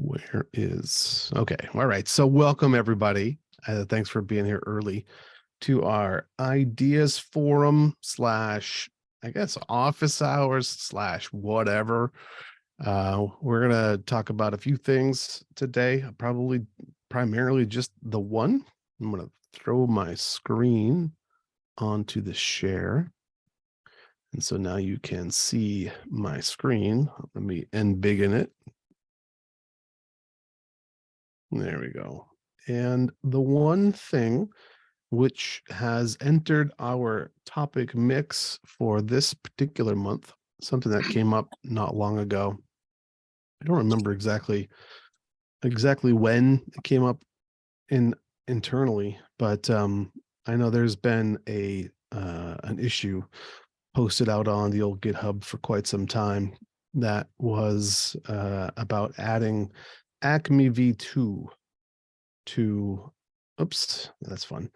Where is, okay. All right. So welcome everybody. Thanks for being here early to our ideas forum slash, I guess, office hours slash whatever. We're going to talk about a few things today, probably primarily just the one. I'm going to throw my screen onto the share. And so now you can see my screen. Let me embiggen it. There we go. And the one thing which has entered our topic mix for this particular month, something that came up not long ago. I don't remember exactly when it came up internally, but I know there's been an issue posted out on the old GitHub for quite some time that was about adding Acme V2 to, oops, that's fun,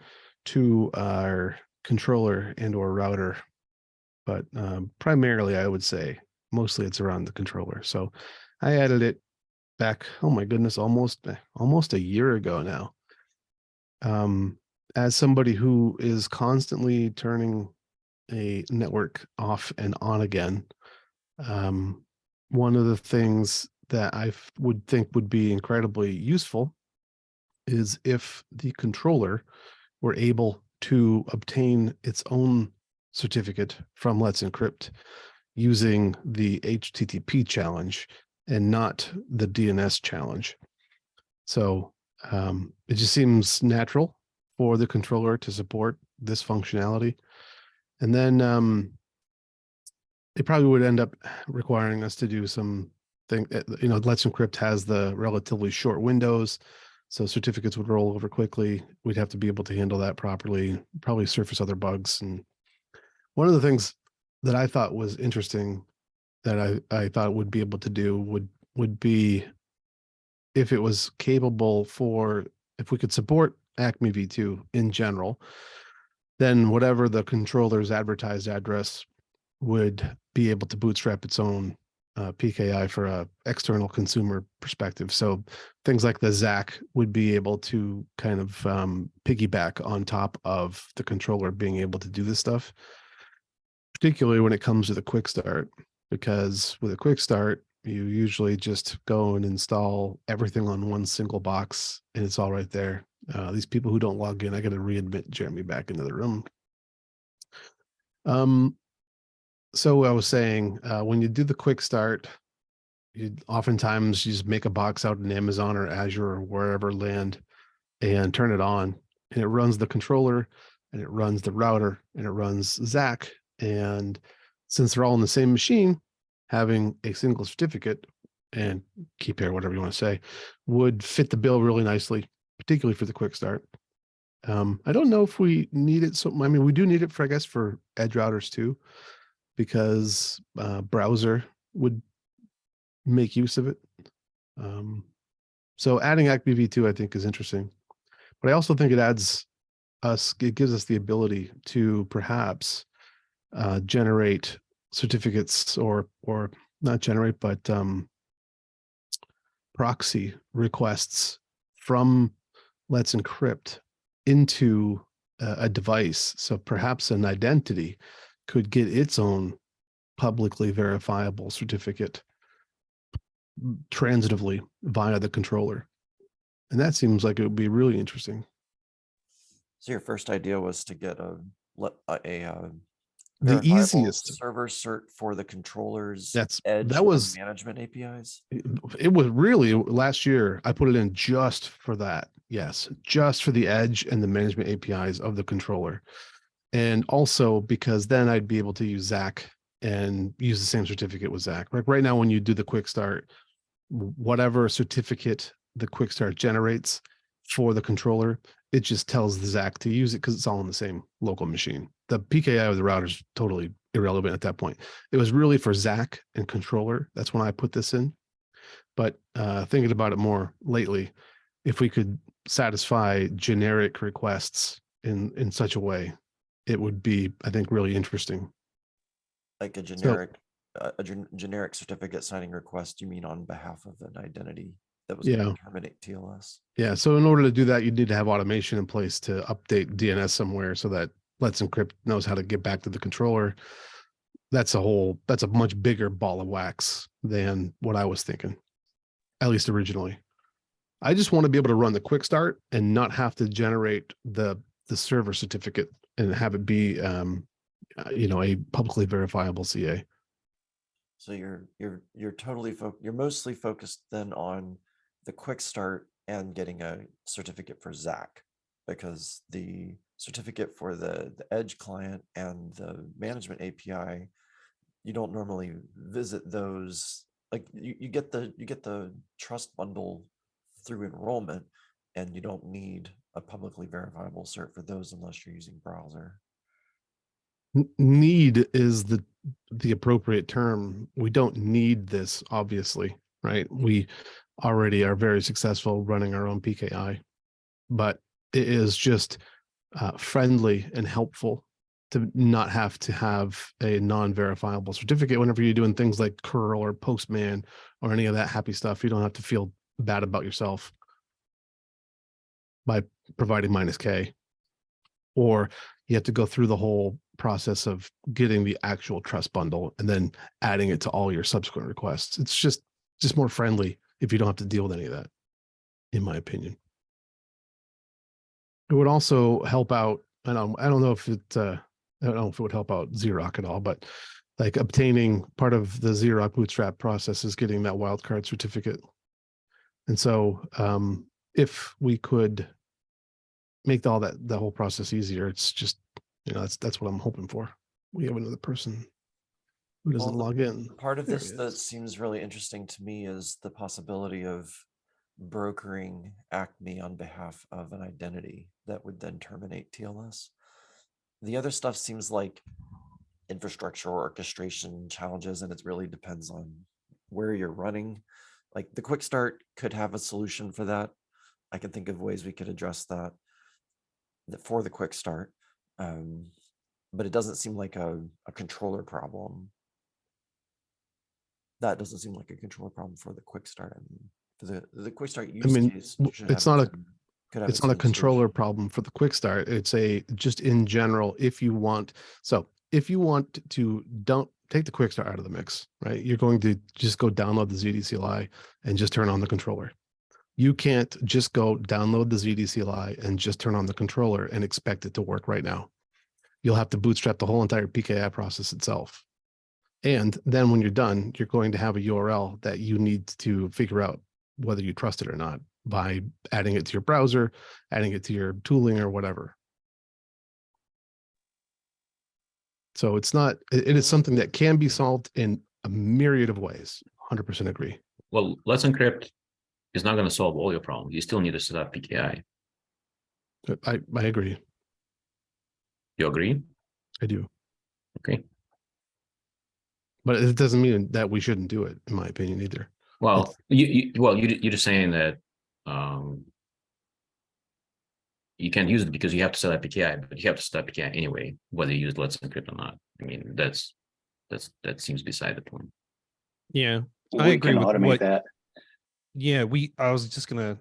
to our controller and or router. But primarily, I would say mostly it's around the controller. So I added it back, oh my goodness, almost a year ago now. As somebody who is constantly turning a network off and on again, one of the things that I would think would be incredibly useful is if the controller were able to obtain its own certificate from LetsEncrypt using the HTTP challenge and not the DNS challenge. So it just seems natural for the controller to support this functionality. And then it probably would end up requiring us to do some thing. LetsEncrypt has the relatively short windows, so certificates would roll over quickly. We'd have to be able to handle that properly, probably surface other bugs. And one of the things that I thought was interesting that I thought would be able to do would be if it was capable if we could support Acme V2 in general, then whatever the controller's advertised address would be able to bootstrap its own PKI for a external consumer perspective. So things like the ZAC would be able to kind of piggyback on top of the controller being able to do this stuff, particularly when it comes to the quick start, because with a quick start, you usually just go and install everything on one single box and it's all right there. These people who don't log in, I got to readmit Jeremy back into the room. So I was saying, when you do the quick start, oftentimes you just make a box out in Amazon or Azure or wherever land and turn it on, and it runs the controller and it runs the router and it runs ZAC. And since they're all in the same machine, having a single certificate and key pair, whatever you want to say, would fit the bill really nicely, particularly for the quick start. I don't know if we need it. So, I mean, we do need it for, I guess, for edge routers too, because browser would make use of it. So adding Acme V2, I think, is interesting. But I also think it gives us the ability to perhaps generate certificates or not generate, but proxy requests from LetsEncrypt into a device. So perhaps an identity could get its own publicly verifiable certificate transitively via the controller. And that seems like it would be really interesting. So your first idea was to get the easiest server cert for the controller's edge management APIs. It was really last year. I put it in just for that. Yes, just for the edge and the management APIs of the controller. And also because then I'd be able to use ZAC and use the same certificate with ZAC. Like right now, when you do the quick start, whatever certificate the quick start generates for the controller, it just tells the ZAC to use it because it's all on the same local machine. The PKI of the router is totally irrelevant at that point. It was really for ZAC and controller. That's when I put this in. But thinking about it more lately, if we could satisfy generic requests in such a way, it would be, I think, really interesting. Like a generic certificate signing request, you mean on behalf of an identity? that was going Yeah. to terminate TLS. Yeah. So in order to do that, you need to have automation in place to update DNS somewhere so that LetsEncrypt knows how to get back to the controller. That's a much bigger ball of wax than what I was thinking, at least originally. I just want to be able to run the quick start and not have to generate the server certificate and have it be, a publicly verifiable CA. So you're totally you're mostly focused then on the quick start and getting a certificate for ZAC, because the certificate for the Edge client and the management API, you don't normally visit those. Like you get the trust bundle through enrollment, and you don't need a publicly verifiable cert for those unless you're using browser. Need is the appropriate term. We don't need this, obviously, right? We already are very successful running our own PKI, but it is just friendly and helpful to not have to have a non-verifiable certificate whenever you're doing things like curl or postman or any of that happy stuff. You don't have to feel bad about yourself by providing -K, or you have to go through the whole process of getting the actual trust bundle and then adding it to all your subsequent requests. It's just more friendly if you don't have to deal with any of that, in my opinion. It would also help out. I don't know if it would help out Xerox at all, but like obtaining part of the Xerox bootstrap process is getting that wildcard certificate. And so if we could make the whole process easier, it's just, that's what I'm hoping for. We have another person who doesn't log in. Part of There this he that is. seems really interesting to me is the possibility of brokering Acme on behalf of an identity that would then terminate TLS. The other stuff seems like infrastructure or orchestration challenges, and it really depends on where you're running. Like the quick start could have a solution for that. I can think of ways we could address that for the quick start. But it doesn't seem like a controller problem. That doesn't seem like a controller problem for the quick start. I mean, for the quick start use case should it's have not its a own controller solution. problem for the quick start. It's just in general, if you want to don't take the quick start out of the mix, right? You're going to just go download the ZDCLI and just turn on the controller. You can't just go download the ZDCLI and just turn on the controller and expect it to work right now. You'll have to bootstrap the whole entire PKI process itself. And then when you're done, you're going to have a URL that you need to figure out whether you trust it or not by adding it to your browser, adding it to your tooling or whatever. So it is something that can be solved in a myriad of ways. 100% agree. Well, LetsEncrypt is not going to solve all your problems. You still need to set up PKI. I agree. You agree? I do. Okay. But it doesn't mean that we shouldn't do it, in my opinion, either. Well, you're just saying that you can't use it because you have to set up PKI, but you have to set up PKI anyway, whether you use LetsEncrypt or not. I mean, that seems beside the point. Yeah, I agree with automate that. Yeah, I was just gonna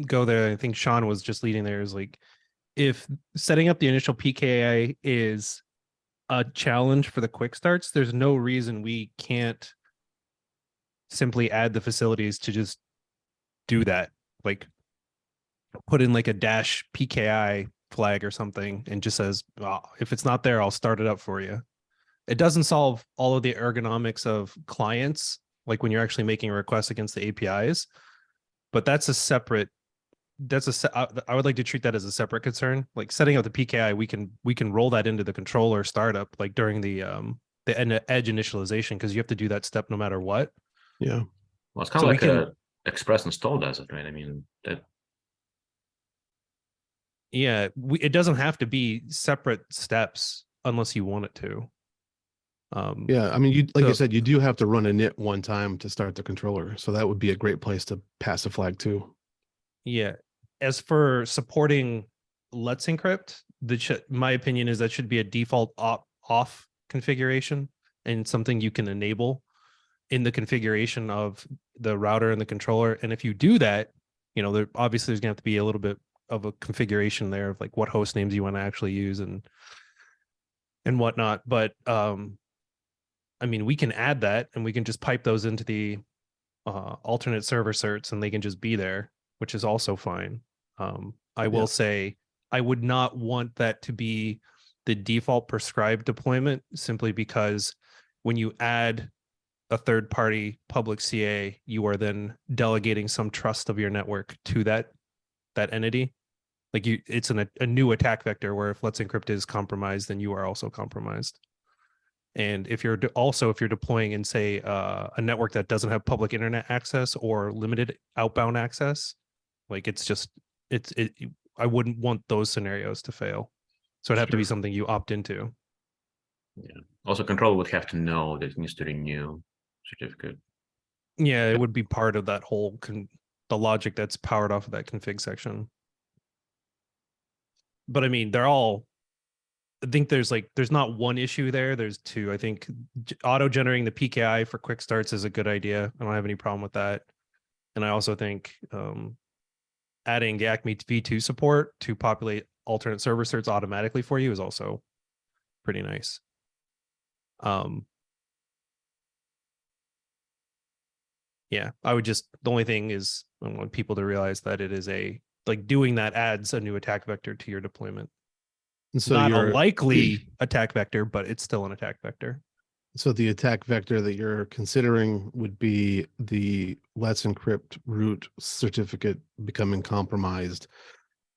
go there. I think Sean was just leading there. Is like, if setting up the initial PKI is a challenge for the quick starts, there's no reason we can't simply add the facilities to just do that. Like, put in like a -PKI flag or something and just says, well, if it's not there, I'll start it up for you. It doesn't solve all of the ergonomics of clients, like when you're actually making a request against the APIs, but that's a separate, I would like to treat that as a separate concern. Like setting up the PKI, we can roll that into the controller startup, like during the edge initialization, because you have to do that step no matter what. Yeah. Well, it's kind of like a express install does it, right? I mean, that. Yeah, it doesn't have to be separate steps unless you want it to. Yeah, I mean, like I said, you do have to run init one time to start the controller, so that would be a great place to pass a flag too. Yeah, as for supporting LetsEncrypt, my opinion is that should be a default off configuration and something you can enable. in the configuration of the router and the controller. And if you do that, there obviously there's gonna have to be a little bit of a configuration there of like what host names you want to actually use and whatnot. But I mean, we can add that and we can just pipe those into the alternate server certs and they can just be there, which is also fine. I will say I would not want that to be the default prescribed deployment, simply because when you add a third party public CA, you are then delegating some trust of your network to that entity. Like it's a new attack vector where if LetsEncrypt is compromised, then you are also compromised. And if you're deploying in, say, a network that doesn't have public internet access or limited outbound access, like I wouldn't want those scenarios to fail. So it'd have to be something you opt into. Yeah. Also, controller would have to know that it needs to renew certificate. Yeah, it would be part of that whole the logic that's powered off of that config section. But I mean, I think there's not one issue there. There's two. I think auto generating the PKI for quick starts is a good idea. I don't have any problem with that. And I also think adding the Acme V2 support to populate alternate server certs automatically for you is also pretty nice. Yeah, the only thing is I want people to realize that it is doing that adds a new attack vector to your deployment. And so Not a likely attack vector, but it's still an attack vector. So the attack vector that you're considering would be the LetsEncrypt root certificate becoming compromised.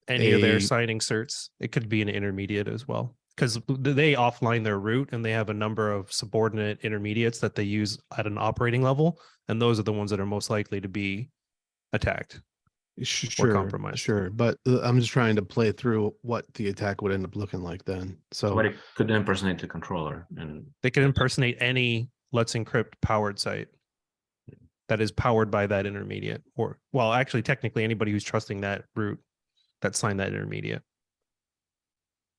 Any of their signing certs. It could be an intermediate as well, because they offline their root and they have a number of subordinate intermediates that they use at an operating level. And those are the ones that are most likely to be attacked. Sure, compromised. Sure, but I'm just trying to play through what the attack would end up looking like then. So what it could impersonate the controller, and they could impersonate any LetsEncrypt powered site that is powered by that intermediate, or well, actually, technically, anybody who's trusting that root that signed that intermediate.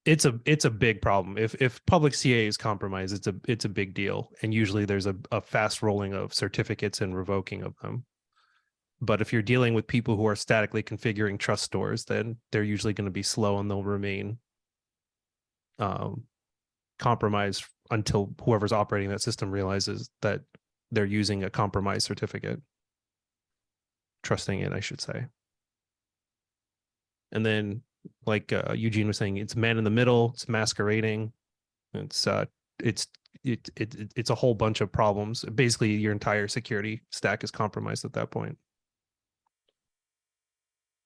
It's a big problem. If public CA is compromised, it's a big deal, and usually there's a fast rolling of certificates and revoking of them. But if you're dealing with people who are statically configuring trust stores, then they're usually going to be slow and they'll remain compromised until whoever's operating that system realizes that they're using a compromised certificate. Trusting it, I should say. And then, like Eugene was saying, it's man in the middle, it's masquerading, it's a whole bunch of problems. Basically, your entire security stack is compromised at that point.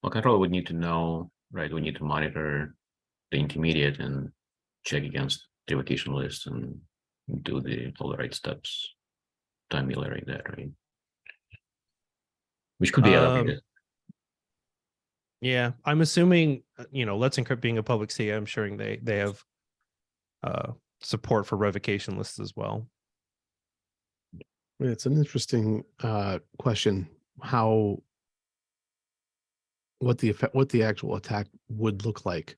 well, controller would need to know, right? We need to monitor the intermediate and check against the revocation list and do all the right steps to ameliorate that, right? Which could be automated. Yeah, I'm assuming, LetsEncrypt being a public CA, I'm sure they have support for revocation lists as well. it's an interesting question. What the actual attack would look like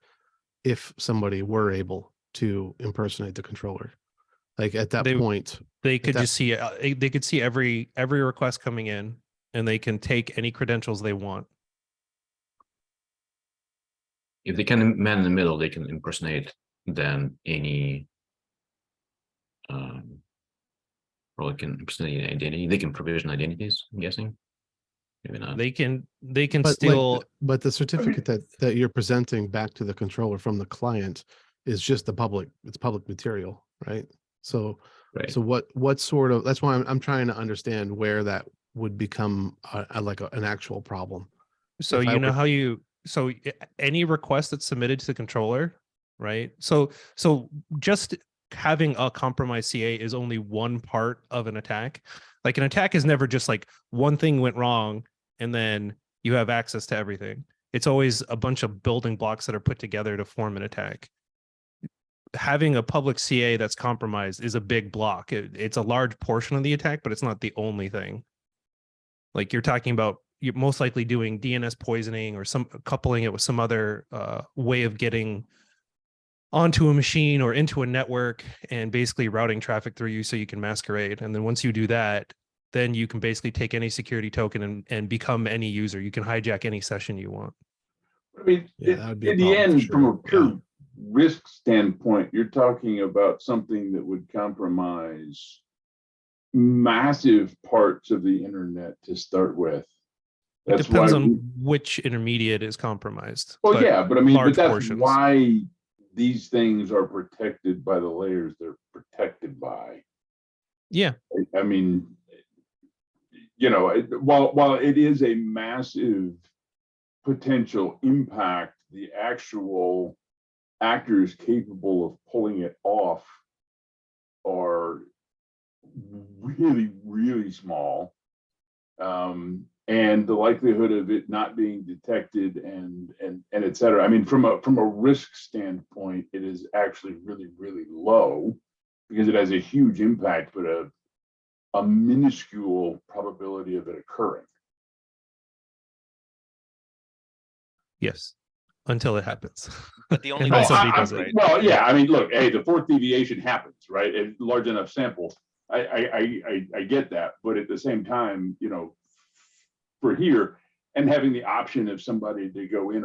if somebody were able to impersonate the controller. Like at that point, they could just see they could see every request coming in, and they can take any credentials they want. If they can man in the middle, they can impersonate then any probably can impersonate any identity. They can provision identities, I'm guessing. Maybe not. They can steal, but the certificate that you're presenting back to the controller from the client is just it's public material, right? So right. So what sort of, that's why I'm trying to understand where that would become an actual problem. So so any request that's submitted to the controller, right? So just having a compromised CA is only one part of an attack. Like an attack is never just like one thing went wrong and then you have access to everything. It's always a bunch of building blocks that are put together to form an attack. Having a public CA that's compromised is a big block. It's a large portion of the attack, but it's not the only thing. Like you're talking about, you're most likely doing DNS poisoning or coupling it with some other way of getting onto a machine or into a network and basically routing traffic through you so you can masquerade. And then once you do that, then you can basically take any security token and become any user. You can hijack any session you want. I mean, Yeah, that would be a in the problem for end, from sure. a pure risk standpoint, you're talking about something that would compromise massive parts of the internet to start with. It That's depends why on which intermediate is compromised. well, yeah, but I mean, large but that's portions. why these things are protected by the layers they're protected by. Yeah. I mean, you know, while it is a massive potential impact, the actual actors capable of pulling it off are really, really small. And the likelihood of it not being detected and et cetera. I mean, from a risk standpoint, it is actually really, really low because it has a huge impact, but a minuscule probability of it occurring. Yes. Until it happens. But the only And then way somebody I- does it. right? Well, yeah, I mean, look, hey, the fourth deviation happens, right? A large enough sample. I get that, but at the same time, you know, for here and having the option of somebody to go in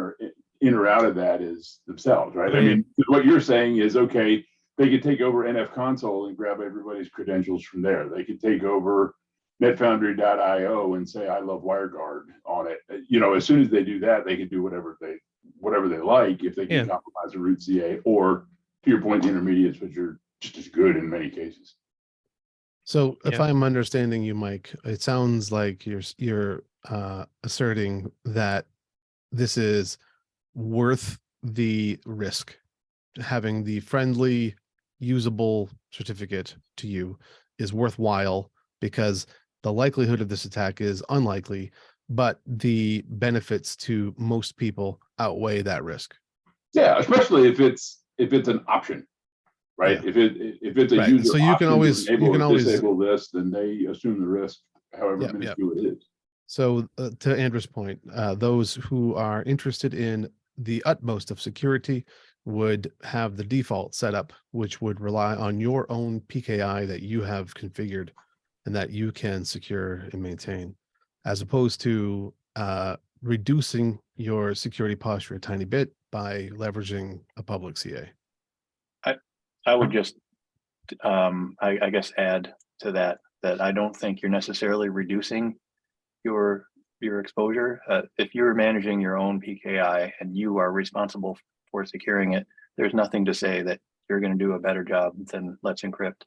or out of that is themselves, right? I mean, what you're saying is, okay, they could take over NF console and grab everybody's credentials from there. They could take over netfoundry.io and say, I love WireGuard on it. You know, as soon as they do that, they can do whatever they like if they can compromise a root CA or, to your point, the intermediates, which are just as good in many cases. So if Yeah. I'm understanding you, Mike, it sounds like you're asserting that this is worth the risk. Having the friendly, usable certificate to you is worthwhile because the likelihood of this attack is unlikely, but the benefits to most people outweigh that risk. Yeah, especially if it's an option, right? Yeah. If it's a Right. user So you can option always- to enable you can or always- disable this, then they assume the risk, however Yep, minuscule it is. So to Andrew's point, those who are interested in the utmost of security would have the default setup, which would rely on your own PKI that you have configured and that you can secure and maintain, as opposed to reducing your security posture a tiny bit by leveraging a public CA. I would just, I guess, add to that I don't think you're necessarily reducing your exposure. If you're managing your own PKI and you are responsible for securing it, there's nothing to say that you're going to do a better job than LetsEncrypt.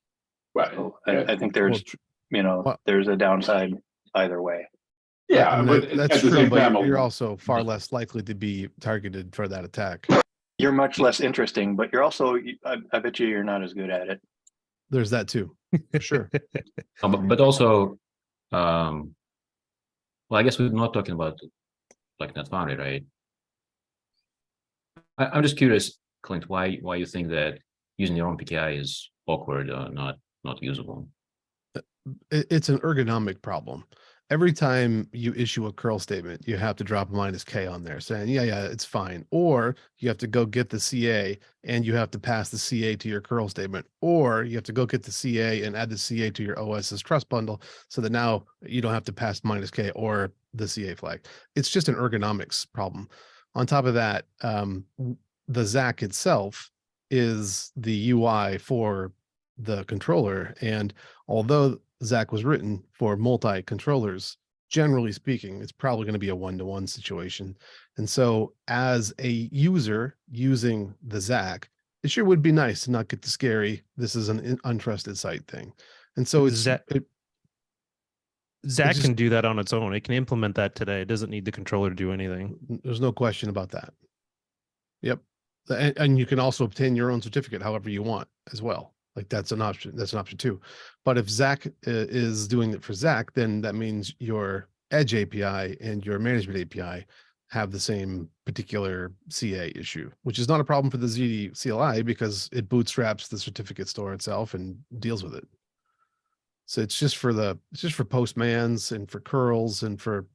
Right. So Yeah. I think there's, well- there's a downside either way. Yeah, I mean, but that's at the true, same but time, you're also far less likely to be targeted for that attack. You're much less interesting, but you're also, I bet you're not as good at it. There's that too, for sure. But also, well, I guess we're not talking about like NetFoundry, right? I'm just curious, Clint, why you think that using your own PKI is awkward or not usable? It's an ergonomic problem. Every time you issue a curl statement, you have to drop -K on there saying, yeah, it's fine. Or you have to go get the CA and you have to pass the CA to your curl statement, or you have to go get the CA and add the CA to your OS's trust bundle so that now you don't have to pass -K or the CA flag. It's just an ergonomics problem. On top of that, the ZAC itself is the UI for the controller. And although ZAC was written for multi-controllers, generally speaking, it's probably going to be a one-to-one situation. And so as a user using the ZAC, it sure would be nice to not get the scary, this is an untrusted site thing. And so it's ZAC can do that on its own. It can implement that today. It doesn't need the controller to do anything. There's no question about that. Yep. And you can also obtain your own certificate however you want as well. Like that's an option. That's an option too. But if ZAC is doing it for ZAC, then that means your Edge API and your management API have the same particular CA issue, which is not a problem for the ZT CLI because it bootstraps the certificate store itself and deals with it. So it's just for postmans and for curls and for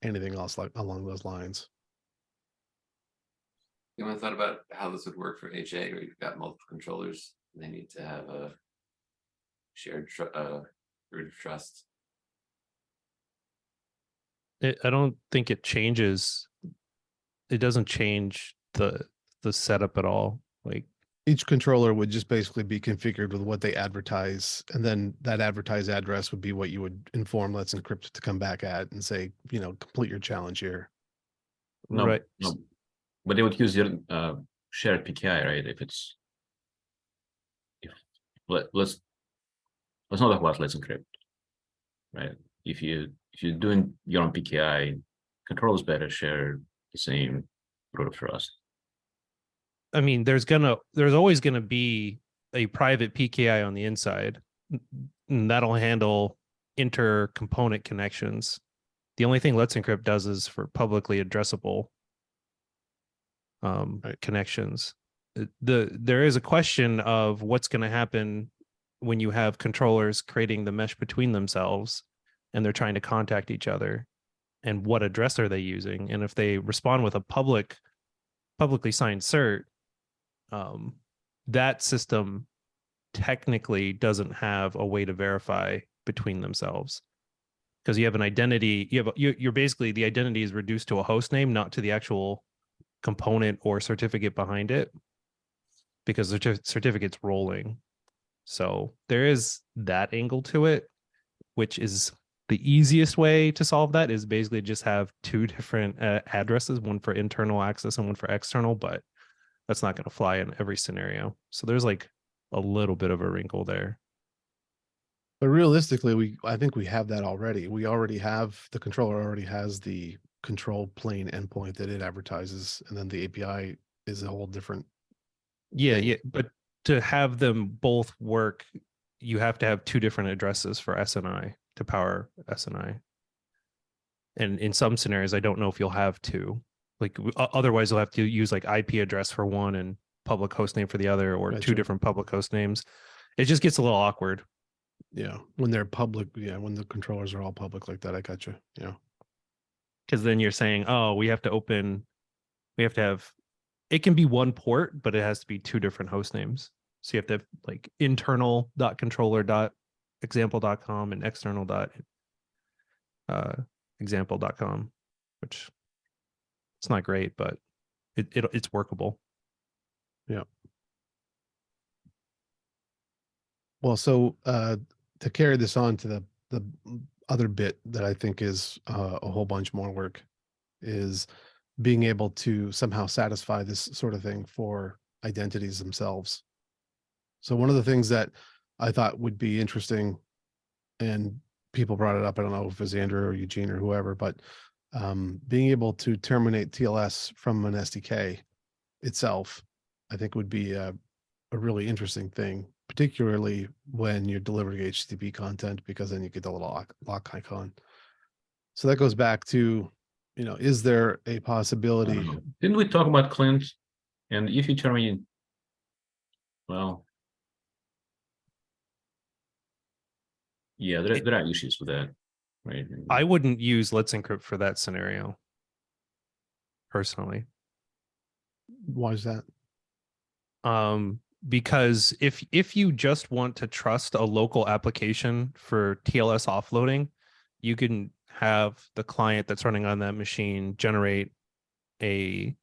anything else like along those lines. Anyone thought about how this would work for HA, where you've got multiple controllers? They need to have a shared root of trust. I don't think it changes. It doesn't change the setup at all. Like, Each controller would just basically be configured with what they advertise, and then that advertised address would be what you would inform Let's Encrypt to come back at and say, complete your challenge here. No, right. no, but they would use your shared PKI, right? Let's not talk about Let's Encrypt, right? If you're doing your own PKI, controls better share the same root of trust. I mean, there's always gonna be a private PKI on the inside, and that'll handle inter-component connections. The only thing Let's Encrypt does is for publicly addressable connections. There is a question of what's going to happen when you have controllers creating the mesh between themselves and they're trying to contact each other, and what address are they using, and if they respond with a publicly signed cert, that system technically doesn't have a way to verify between themselves, because you have an identity. You're basically, the identity is reduced to a host name, not to the actual component or certificate behind it, because the certificate's rolling. So there is that angle to it, which is the easiest way to solve that, is basically just have two different addresses, one for internal access and one for external, but that's not going to fly in every scenario. So there's like a little bit of a wrinkle there. But realistically, I think we have that already. The controller already has the control plane endpoint that it advertises, and then the API is a whole different. Yeah, but to have them both work, you have to have two different addresses for SNI to power SNI. And in some scenarios, I don't know if you'll have two. Like, otherwise you'll have to use like IP address for one and public host name for the other, or two Gotcha. different public host names. It just gets a little awkward. Yeah, when they're public. Yeah, when the controllers are all public like that, I got you. Yeah, because then you're saying, oh, we have to have, it can be one port, but it has to be two different host names. So you have to have like internal.controller.example.com and external.example.com, which it's not great, but it's workable. yeah. Well, so to carry this on to the other bit that I think is a whole bunch more work, is being able to somehow satisfy this sort of thing for identities themselves. So one of the things that I thought would be interesting, and people brought it up, I don't know if it was Andrew or Eugene or whoever, but being able to terminate TLS from an SDK itself, I think would be a really interesting thing, particularly when you're delivering HTTP content, because then you get the little lock icon. So that goes back to, is there a possibility? Didn't we talk about Clint? And if you terminate, well, yeah, there are issues with that, right? I wouldn't use Let's Encrypt for that scenario, personally. Why is that? Because if you just want to trust a local application for TLS offloading, you can have the client that's running on that machine generate a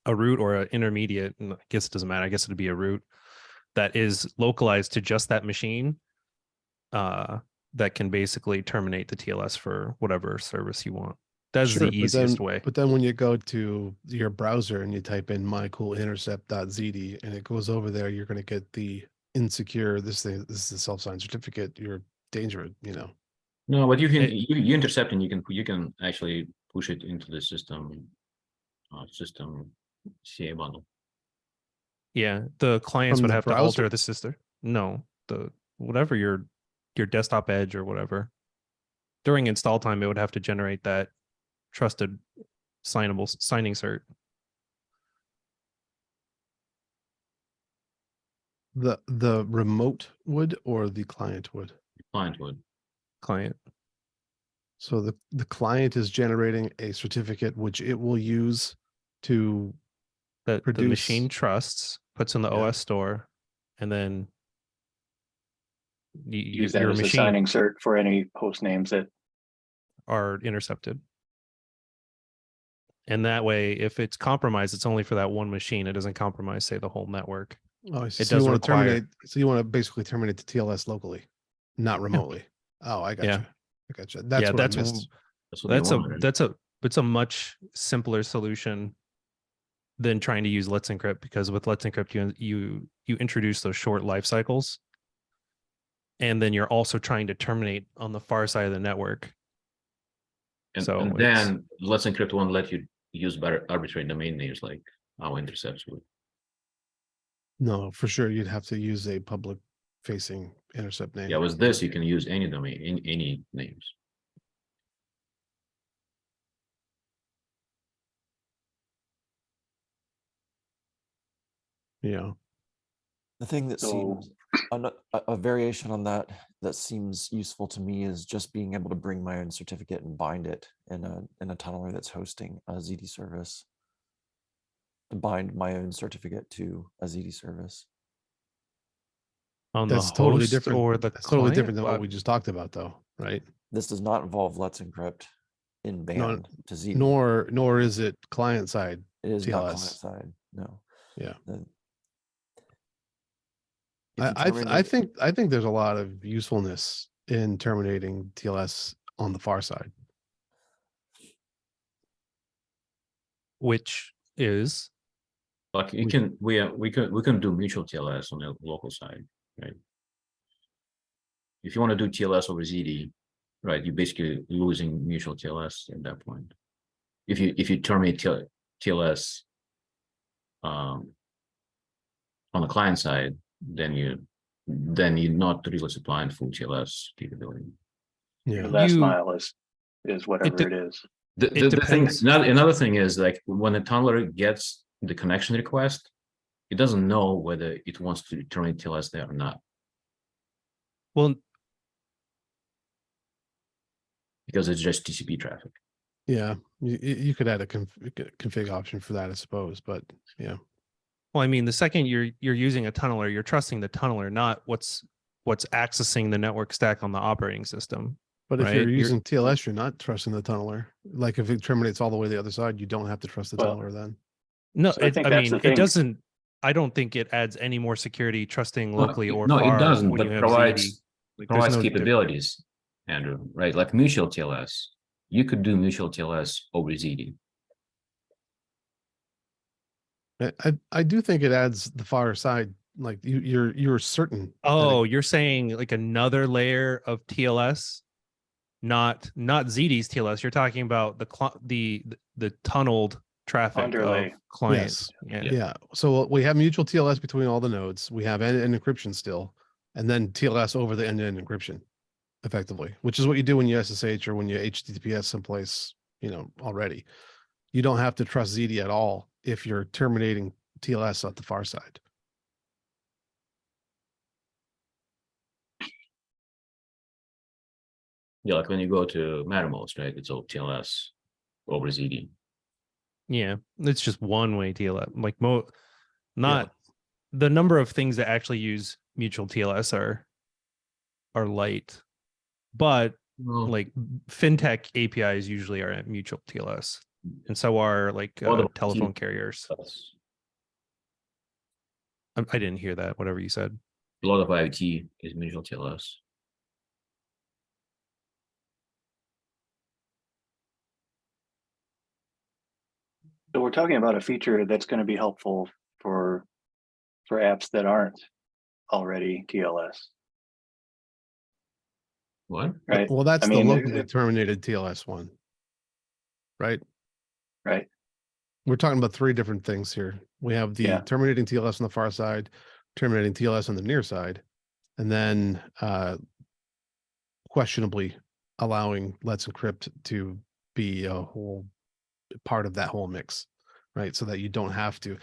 root or an intermediate, and I guess it doesn't matter, I guess it'd be a root that is localized to just that machine, that can basically terminate the TLS for whatever service you want. That's Sure, the easiest way. But then when you go to your browser and you type in mycoolintercept.ziti and it goes over there, you're going to get the insecure, this is the self-signed certificate, you're dangerous, No, but you can you intercept, and you can actually push it into the system CA bundle. Yeah, the clients From would the have to browser? alter the system. No, whatever your desktop edge or whatever. During install time, it would have to generate that trusted signing cert. The remote would, or the client would? Client would. Client. So the client is generating a certificate which it will use to That the produce. machine trusts, puts in the Yeah. OS store, and then Use that your as a machine. signing cert for any host names that are intercepted. And that way, if it's compromised, it's only for that one machine. It doesn't compromise, say, the whole network. Oh, It so you does want to require- terminate. So you want to basically terminate the TLS locally, not remotely. Oh, I gotcha. I gotcha. That's Yeah, what that's I missed. That's what you want, right? it's a much simpler solution than trying to use LetsEncrypt, because with LetsEncrypt you introduce those short life cycles, and then you're also trying to terminate on the far side of the network. And, So and it's- then Let's Encrypt won't let you use better arbitrary domain names like our intercepts would. No, for sure. You'd have to use a public facing intercept name. Yeah, with this you can use any domain, any names. Yeah. The thing that So- seems a variation on that that seems useful to me is just being able to bring my own certificate and bind it in a tunneler that's hosting a ZT service. To bind my own certificate to a ZT service. on That's the totally host different. or the That's totally client? different than what we just talked about, though, right? This does not involve LetsEncrypt in band to ZT. Nor is it client side. It is not client TLS. side. No. Yeah. If you I terminate- think there's a lot of usefulness in terminating TLS on the far side. Which is Like you can we can do mutual TLS on the local side, right? If you want to do TLS over ZT, right, you're basically losing mutual TLS at that point. If you terminate TLS on the client side, then you're not really supplying full TLS capability. Yeah. Last You- mile is whatever de- it is. The thing, depends. another thing is like when the tunneler gets the connection request, it doesn't know whether it wants to terminate TLS there or not, well, because it's just TCP traffic. Yeah. You could add a config option for that, I suppose, but yeah. well, I mean, the second you're using a tunneler, you're trusting the tunneler, not what's accessing the network stack on the operating system. But if Right, you're you're- using TLS, you're not trusting the tunneler. Like if it terminates all the way to the other side, you don't have to trust the Well, tunneler then. No, So I think I that's mean, the thing. it doesn't. I don't think it adds any more security trusting locally or no, far it doesn't, when but you have provides ZT. Like, there's provides no capabilities, Andrew. Right, like mutual TLS. You could do mutual TLS over ZT. I do think it adds the far side. Like you're certain. that Oh, you're saying like another layer of TLS, not ZT's TLS. You're talking about the tunneled traffic Underlay. of client. Yes. Yeah. Yeah. So we have mutual TLS between all the nodes. We have end-to-end encryption still, and then TLS over the end-to-end encryption, effectively, which is what you do when you SSH or when you HTTPS someplace, already. You don't have to trust ZT at all if you're terminating TLS at the far side. Yeah, like when you go to Mattermost, right? It's all TLS over ZT. Yeah, it's just one way TLS. Like not the number of things that actually use mutual TLS are light, but Well, like fintech APIs usually are at mutual TLS, and so are like What about telephone T- carriers. that's- I didn't hear that. Whatever you said. a lot of IoT is mutual TLS. So we're talking about a feature that's going to be helpful for apps that aren't already TLS, What? right? Well, that's I the mean, locally terminated TLS one, right? Right. We're talking about three different things here. We have the Yeah. terminating TLS on the far side, terminating TLS on the near side, and then questionably allowing Let's Encrypt to be a whole part of that whole mix, right? So that you don't have to,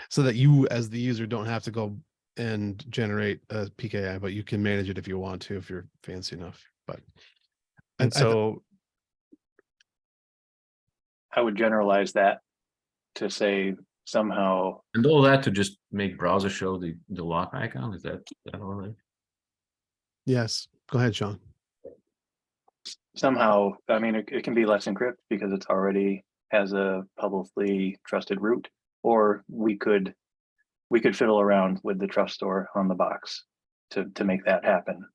so that you as the user don't have to go and generate a PKI, but you can manage it if you want to, if you're fancy enough. But And so I would generalize that to say somehow, And all that to just make browser show the lock icon. Is that all right? yes, go ahead, Sean. somehow, I mean, it can be LetsEncrypt because it's already has a publicly trusted root, or we could fiddle around with the trust store on the box to make that happen.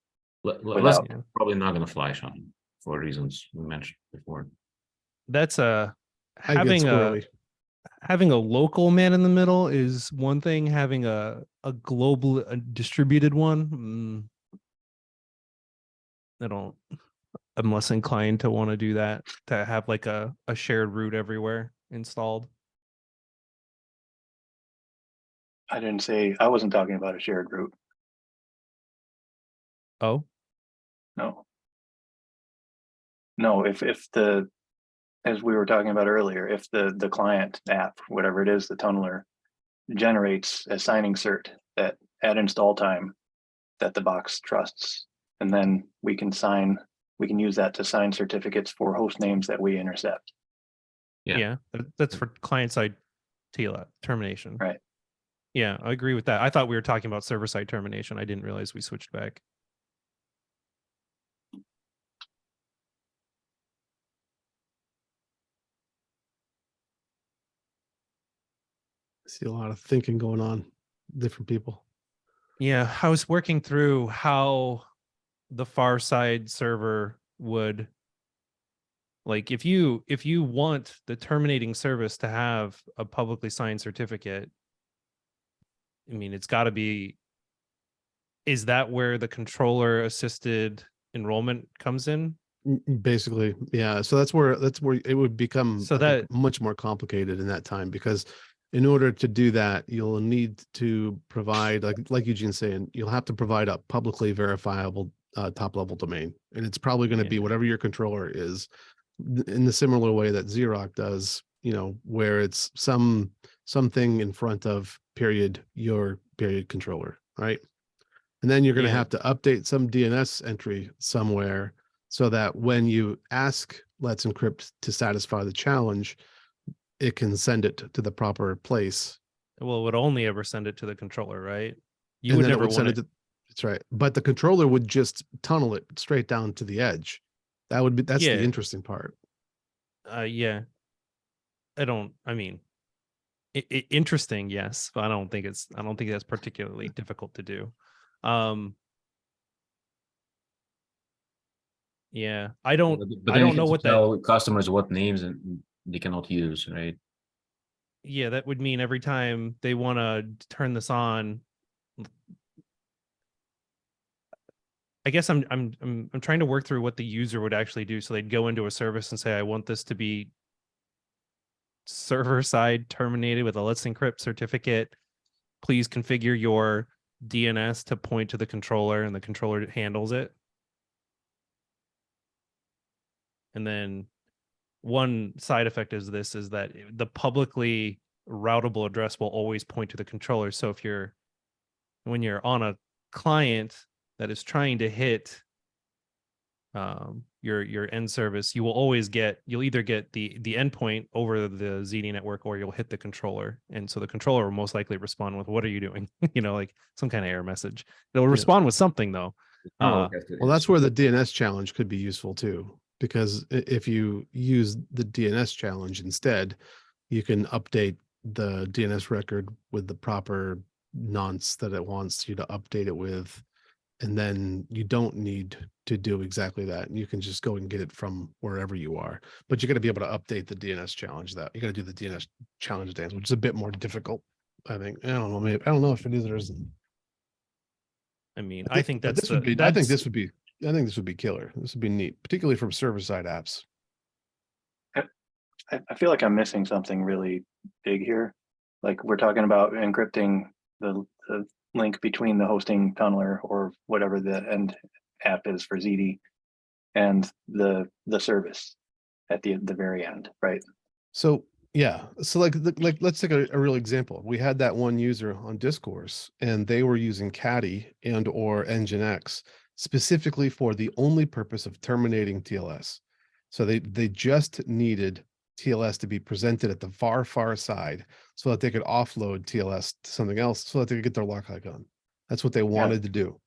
Let's Without- probably not going to fly, Sean, for reasons we mentioned before. That's I get having squirrely. having a local man in the middle is one thing. Having a global distributed one, I'm less inclined to want to do that, to have like a shared root everywhere installed. I didn't say, I wasn't talking about a shared root. Oh, No. No, if the, as we were talking about earlier, if the client app, whatever it is, the tunneler generates a signing cert that at install time that the box trusts, and then we can use that to sign certificates for host names that we intercept. yeah, that's for client side TLS termination. Right. Yeah, I agree with that. I thought we were talking about server side termination. I didn't realize we switched back. I see a lot of thinking going on, different people. Yeah, I was working through how the far side server would, like, if you want the terminating service to have a publicly signed certificate, I mean, it's got to be, is that where the controller assisted enrollment comes in? Basically, yeah. So that's where it would become So I think, that- much more complicated in that time, because in order to do that, you'll need to provide, like Eugene's saying, you'll have to provide a publicly verifiable top level domain, and it's probably going to be Yeah. whatever your controller is, in the similar way that Xerox does, where it's something in front of period your period controller, right? And then you're going to Yeah. have to update some DNS entry somewhere, so that when you ask LetsEncrypt to satisfy the challenge, it can send it to the proper place. Well, it would only ever send it to the controller, right? You And would then it never would send want it to, that's right. But the controller would just tunnel it straight down to the edge. That's Yeah. the interesting part. Yeah. I mean, interesting, yes, but I don't think that's particularly difficult to do. Yeah, I don't But I then you don't know have to what that, tell customers what names and they cannot use, right? yeah, that would mean every time they want to turn this on, I guess I'm trying to work through what the user would actually do. So they'd go into a service and say, I want this to be server side terminated with a LetsEncrypt certificate. Please configure your DNS to point to the controller, and the controller handles it. And then one side effect is that the publicly routable address will always point to the controller. So when you're on a client that is trying to hit your end service, you'll either get the endpoint over the ZD network, or you'll hit the controller. And so the controller will most likely respond with, what are you doing? Like some kind of error message. It'll respond with something though. Well, that's where the DNS challenge could be useful too, because if you use the DNS challenge instead, you can update the DNS record with the proper nonce that it wants you to update it with. And then you don't need to do exactly that. You can just go and get it from wherever you are, but you're going to be able to update the DNS challenge. That you got to do the DNS challenge dance, which is a bit more difficult, I think. I don't know. Maybe I don't know if it is or isn't. I mean, I think but that's this would be. I think this would be killer. This would be neat, particularly from server side apps. I feel like I'm missing something really big here. Like we're talking about encrypting the link between the hosting tunneler or whatever the end app is for ZD and the service at the very end, right? So yeah, so like let's take a real example. We had that one user on Discourse, and they were using Caddy and or Nginx specifically for the only purpose of terminating TLS. So they just needed TLS to be presented at the far side so that they could offload TLS to something else so that they could get their lock icon. That's what they wanted to do.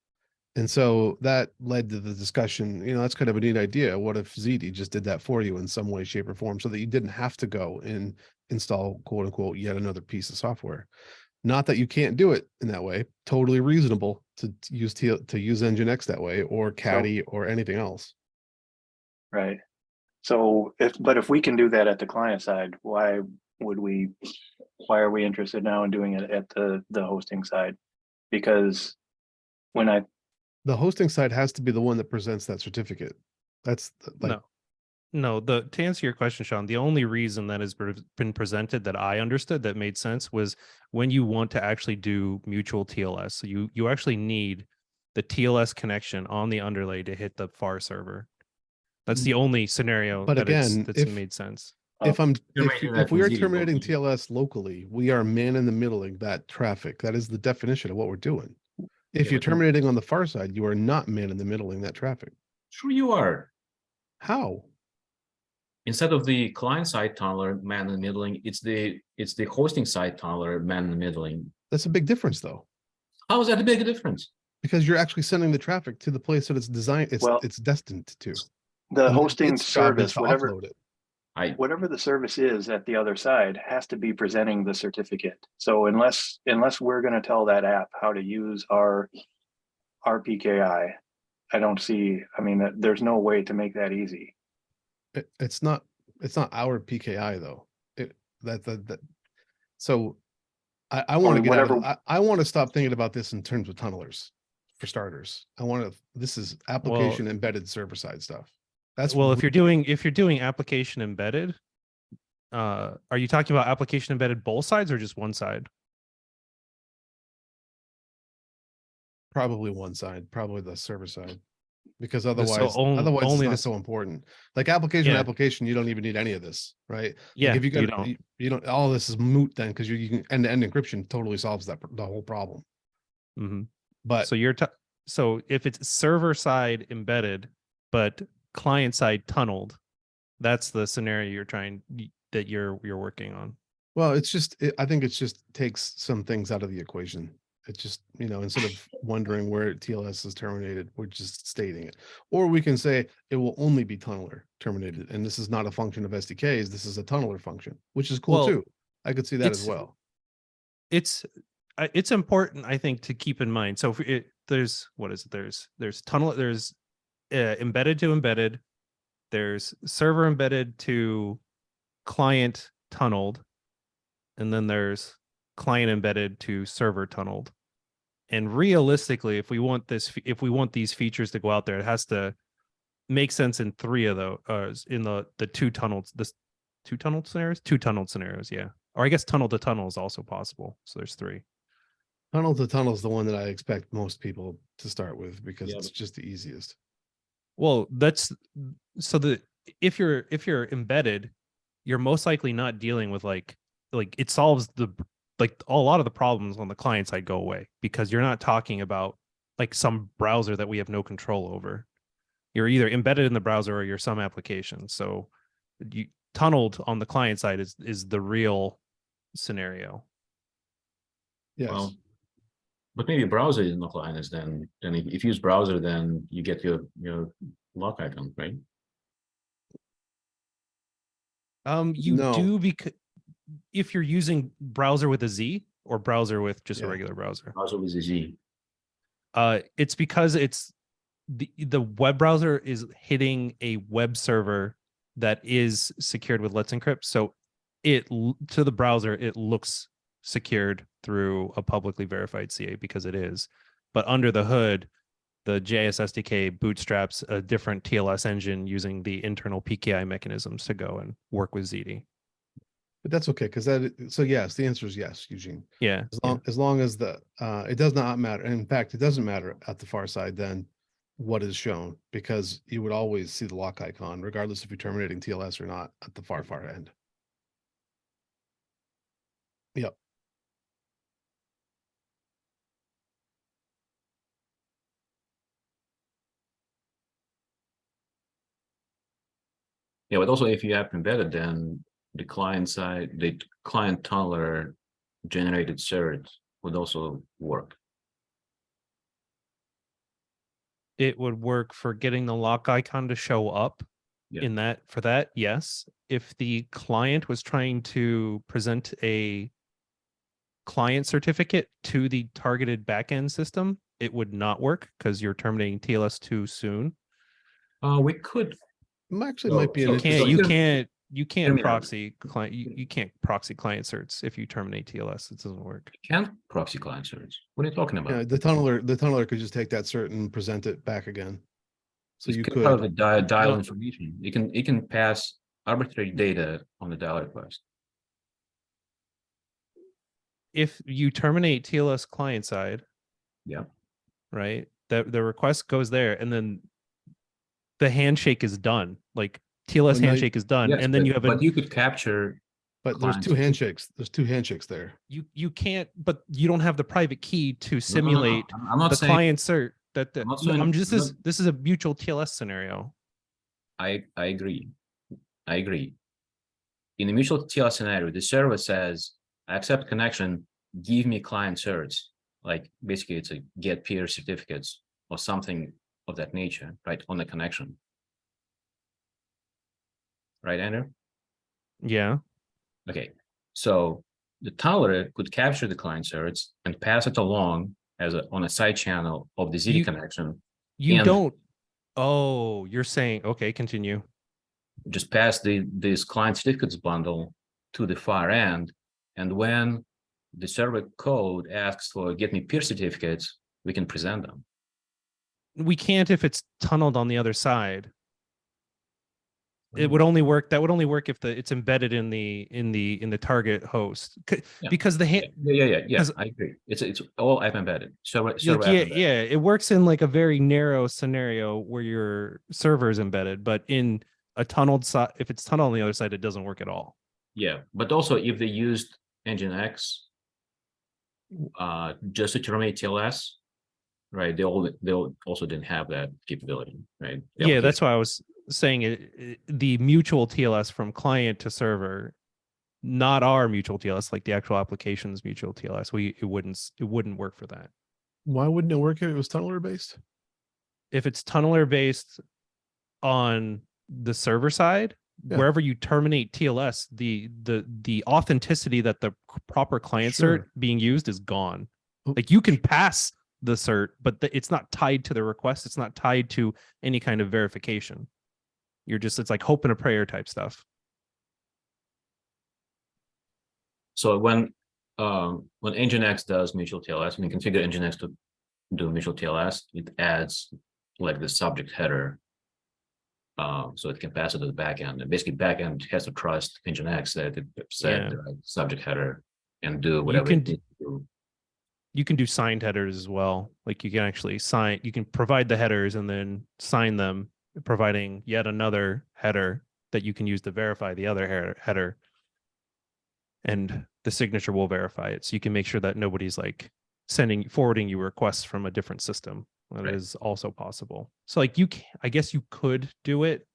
And so that led to the discussion, that's kind of a neat idea. What if Ziti just did that for you in some way, shape, or form so that you didn't have to go and install, quote unquote, yet another piece of software? Not that you can't do it in that way. Totally reasonable to use Nginx that way, or Caddy, or anything else. Right. So if we can do that at the client side, why are we interested now in doing it at the hosting side? Because the hosting side has to be the one that presents that certificate. That's No, to answer your question, Sean, the only reason that has been presented that I understood that made sense was when you want to actually do mutual TLS. So you actually need the TLS connection on the underlay to hit the FAR server. That's the only scenario But again, that's made sense. If Terminating we are that terminating locally. TLS locally, we are man in the middling that traffic. That is the definition of what we're doing. If Yeah, you're but then- terminating on the far side, you are not man in the middling that traffic. Sure you are. How? Instead of the client side tunneler man in the middling, it's the hosting side tunneler man in the middling. That's a big difference, though, How is that a big difference? because you're actually sending the traffic to the place that it's designed. It's destined to. the And then hosting its job is service, to whatever offload it. whatever the service is at the other side, has to be presenting the certificate. So unless we're going to tell that app how to use our PKI, I don't see. I mean, there's no way to make that easy. It's not our PKI though. So I want to get out of, I want to stop thinking about this in terms of tunnelers, for starters. This is application embedded server side stuff. That's if you're doing application embedded, are you talking about application embedded both sides or just one side? probably one side, probably the server side, because otherwise it's not so important. Like application, you don't even need any of this, right? Yeah, like if you don't, all this is moot then, because you can end-to-end encryption totally solves the whole problem. Mm-hmm. But so so if it's server side embedded but client side tunneled, that's the scenario you're working on. well, I think it's just takes some things out of the equation. It just, instead of wondering where TLS is terminated, we're just stating it. Or we can say it will only be tunneler terminated, and this is not a function of SDKs. This is a tunneler function, which is cool too. I could see that as well. It's important, I think, to keep in mind. So there's tunnel, there's embedded to embedded, there's server embedded to client tunneled, and then there's client embedded to server tunneled. And realistically, if we want these features to go out there, it has to make sense in three of those, in the two tunneled scenarios, yeah. Or I guess tunnel to tunnel is also possible. So there's three. Tunnel to tunnel is the one that I expect most people to start with, because it's just the easiest. Well, if you're embedded, you're most likely not dealing with like it solves a lot of the problems on the client side go away, because you're not talking about like some browser that we have no control over. You're either embedded in the browser or you're some application. So you tunneled on the client side is the real scenario. Yes. Well, but maybe browser is not client, then if you use browser, then you get your lock icon, right? Do, because if you're using browser with a Z or browser with just a regular browser. Browser with a Z. It's because it's the web browser is hitting a web server that is secured with LetsEncrypt. So to the browser, it looks secured through a publicly verified CA, because it is. But under the hood, the JS SDK bootstraps a different TLS engine using the internal PKI mechanisms to go and work with Ziti. But that's okay, because yes, the answer is yes, Eugene. Yeah. As long as it does not matter. And in fact, it doesn't matter at the far side then what is shown, because you would always see the lock icon, regardless if you're terminating TLS or not, at the far end. Yep. Yeah, but also if you have embedded, then the client tunneler generated cert would also work. it would work for getting the lock icon to show up Yeah. in that for that. Yes. If the client was trying to present a client certificate to the targeted backend system, it would not work because you're terminating TLS too soon. We could. Actually, So- might be an so- interesting. You can't Hear me out. proxy client. You can't proxy client certs if you terminate TLS. It doesn't work. Can't proxy client servers. What are you talking about? Yeah, the tunneler could just take that cert and present it back again. So It's you kind of could. a dial No. information. It can pass arbitrary data on the dial request. If you terminate TLS client side, Yeah. right, that the request goes there, and then the handshake is done. Like TLS Well, no, handshake is done, Yes, and then but, you have but you could capture. But there's client two certificate. handshakes. There's two handshakes there. you can't, but you don't have the private key to No, no, no, simulate I'm not the saying. client cert. I'm not No, saying- I'm just I'm not- this is a mutual TLS scenario. I agree. I agree. In the mutual TLS scenario, the server says, I accept connection, give me client certs. Like basically it's a get peer certificates or something of that nature, right? On the connection. Right, Andrew? Yeah. Okay. So the tunneler could capture the client certs and pass it along as on a side channel of the ZT You- connection. You And- don't. Oh, you're saying, okay, continue. Just pass this client certificates bundle to the far end, and when the server code asks for get me peer certificates, we can present them. We can't if it's tunneled on the other side. It Mm. would only work. That would only work if it's embedded in the target host. Yeah. Because the hand, Yeah. 'Cause- I agree. It's all app embedded. Server yeah, app embedded. yeah, it works in like a very narrow scenario where your server is embedded, but in a tunneled side, if it's tunneled on the other side, it doesn't work at all. Yeah, but also if they used Nginx just to terminate TLS, right? They also didn't have that capability, right? The Yeah, that's application- why I was saying the mutual TLS from client to server, not our mutual TLS, like the actual application's mutual TLS. It wouldn't work for that. Why wouldn't it work if it was tunneler based? If it's tunneler based on the server side, Yeah. wherever you terminate TLS, the authenticity that the proper client Sure. cert being used is gone. Oh. Like you can pass the cert, but it's not tied to the request. It's not tied to any kind of verification. It's like hope and a prayer type stuff. So when Nginx does mutual TLS, when you configure Nginx to do mutual TLS, it adds like the subject header. So it can pass it to the backend. And basically backend has to trust Nginx that it set Yeah. the right subject header and do whatever it can needs to do. You can do signed headers as well. Like you can actually you can provide the headers and then sign them, providing yet another header that you can use to verify the other header. And the signature will verify it. So you can make sure that nobody's like forwarding you requests from a different system. That Right. is also possible. So like I guess you could do it,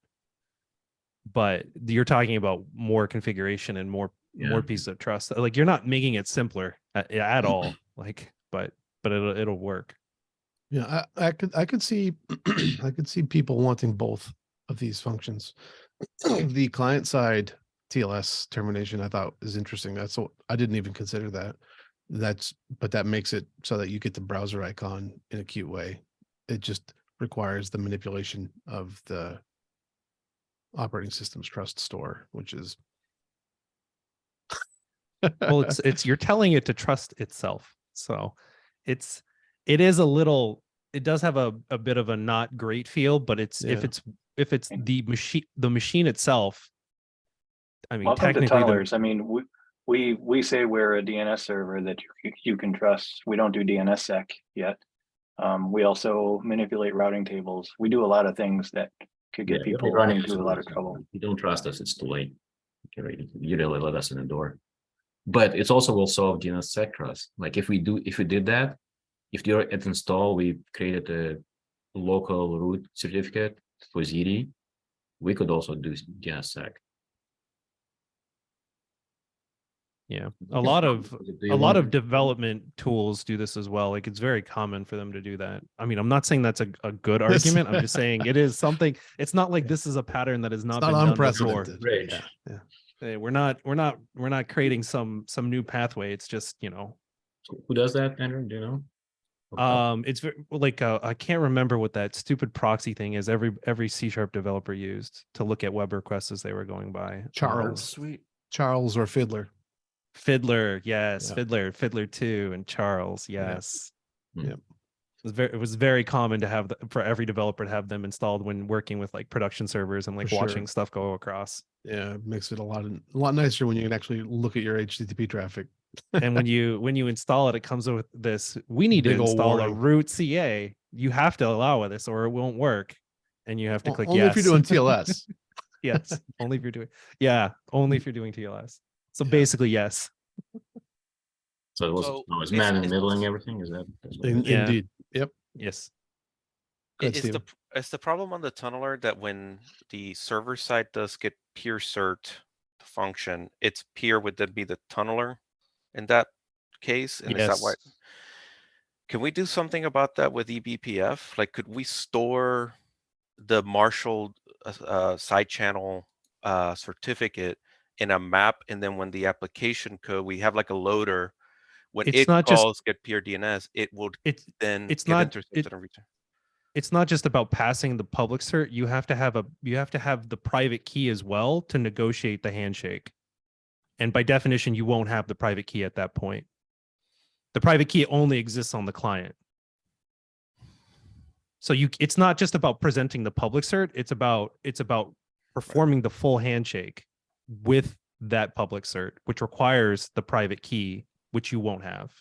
but you're talking about more configuration and more Yeah. pieces of trust. Like you're not making it simpler at all. Like, but it'll work. Yeah, I could see I could see people wanting both of these functions. The client side TLS termination I thought is interesting. That's what I didn't even consider that. But that makes it so that you get the browser icon in a cute way. It just requires the manipulation of the operating system's trust store, which is Well, it's you're telling it to trust itself. So it is a little, it does have a bit of a not great feel, but if Yeah. it's the machine itself, I mean, Welcome to technically tunnelers. I mean, we say we're a DNS server that you can trust. We don't do DNSSEC yet. We also manipulate routing tables. We do a lot of things that could get Yeah, people you're running into a lot of trouble. If you don't trust us, it's too late. Okay, you really let us in the door. But it's also will solve DNSSEC trust. Like if we did that, if you're at install, we created a local root certificate for ZT, we could also do DNSSEC. Yeah, Okay, do you a lot want- of development tools do this as well. Like it's very common for them to do that. I mean, I'm not saying that's a good argument. I'm just saying it is something. It's not like this is a pattern that has not It's not been done before. unprecedented. Rage. Yeah, yeah. Hey, we're not creating some new pathway. It's just, you know, Who does that, Andrew? Do you know? Okay. it's like I can't remember what that stupid proxy thing is. Every C# developer used to look at web requests as they were going by. Charles. Sweet. Charles or Fiddler. Fiddler, yes, Yeah. Fiddler 2, and Charles, Yeah. yes. Hmm. Yep. It was very common to have for every developer to have them installed when working with like production servers and like For watching sure. stuff go across. Yeah, it makes it a lot nicer when you can actually look at your HTTP traffic. And when you install it, it comes with this. We need to Big ol' install a warning. root CA. You have to allow this, or it won't work. And you have to click Only yes. if you're doing TLS. Yes, only if you're doing. Yeah, only if you're doing TLS. So Yeah. basically, yes. So it was So no, it's is- man in the is- middle and everything. Is that? That's what it is? Yeah. Indeed. Yep. Yes. Go ahead, Is the Steven. is the problem on the tunneler that when the server side does get peer cert to function, its peer would then be the tunneler in that case? And is that why? Yes. Can we do something about that with eBPF? Like, could we store the marshaled side channel certificate in a map, and then when the application code, we have like a loader, when It's it not just- calls get peer DNS, it will It's then it's get not- intercepted and return. it's not just about passing the public cert. You have to have the private key as well to negotiate the handshake. And by definition, you won't have the private key at that point. The private key only exists on the client. So it's not just about presenting the public cert. It's about performing the full handshake with that public cert, which requires the private key, which you won't have.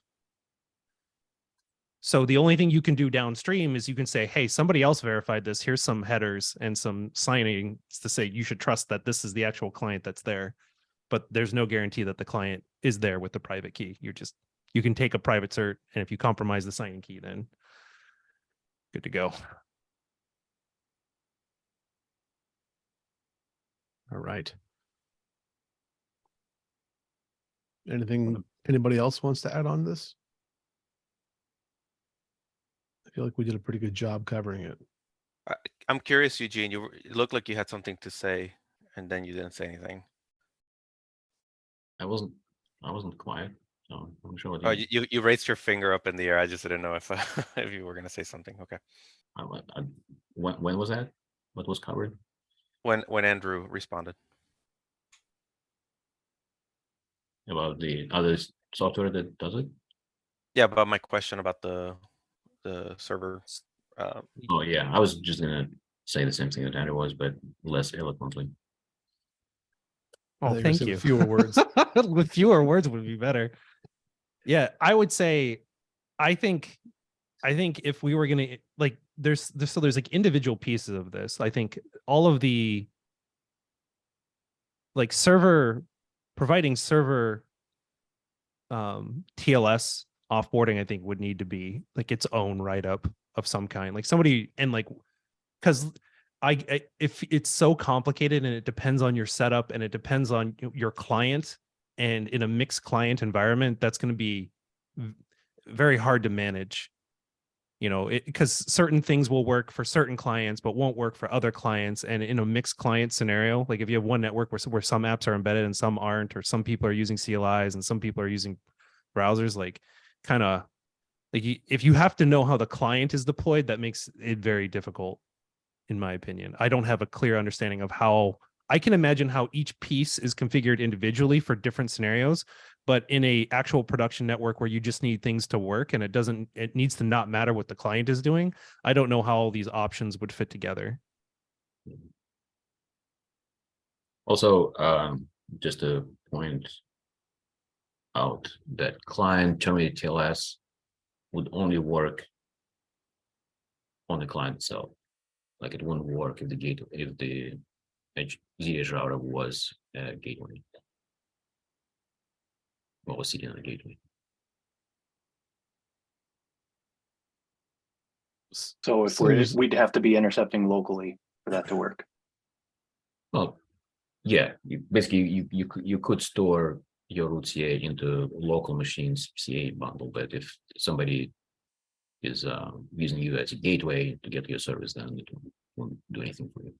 So the only thing you can do downstream is you can say, hey, somebody else verified this. Here's some headers and some signing to say you should trust that this is the actual client that's there. But there's no guarantee that the client is there with the private key. You can take a private cert, and if you compromise the signing key, then good to go. All right. Anything anybody else wants to add on this? I feel like we did a pretty good job covering it. I'm curious, Eugene, you looked like you had something to say, and then you didn't say anything. I wasn't quiet, so I'm sure. Oh, you raised your finger up in the air. I just didn't know if if you were gonna say something. Okay. When was that? What was covered? When Andrew responded. About the other software that does it? Yeah, but my question about the server. Oh yeah, I was just gonna say the same thing that Andrew was, but less eloquently. I Oh, think thank with you. fewer words. With fewer words would be better. Yeah, I would say, I think if we were gonna like, there's like individual pieces of this. I think all of the like providing server TLS offboarding, I think would need to be like its own write-up of some kind. Like somebody, and like, because if it's so complicated and it depends on your setup and it depends on your client, and in a mixed client environment, that's going to be very hard to manage. You know, because certain things will work for certain clients but won't work for other clients. And in a mixed client scenario, like if you have one network where some apps are embedded and some aren't, or some people are using CLIs and some people are using browsers, like kind of like if you have to know how the client is deployed, that makes it very difficult. In my opinion, I don't have a clear understanding of how. I can imagine how each piece is configured individually for different scenarios, but in a actual production network where you just need things to work and it needs to not matter what the client is doing, I don't know how all these options would fit together. Also, just to point out that client terminated TLS would only work on the client itself. Like it wouldn't work if the ZH router was a gateway. What was sitting on the gateway? So if So there's- we'd have to be intercepting locally for that to work. Well, yeah, basically you could store your root CA into local machines CA bundle. But if somebody is using you as a gateway to get to your service, then it won't do anything for you.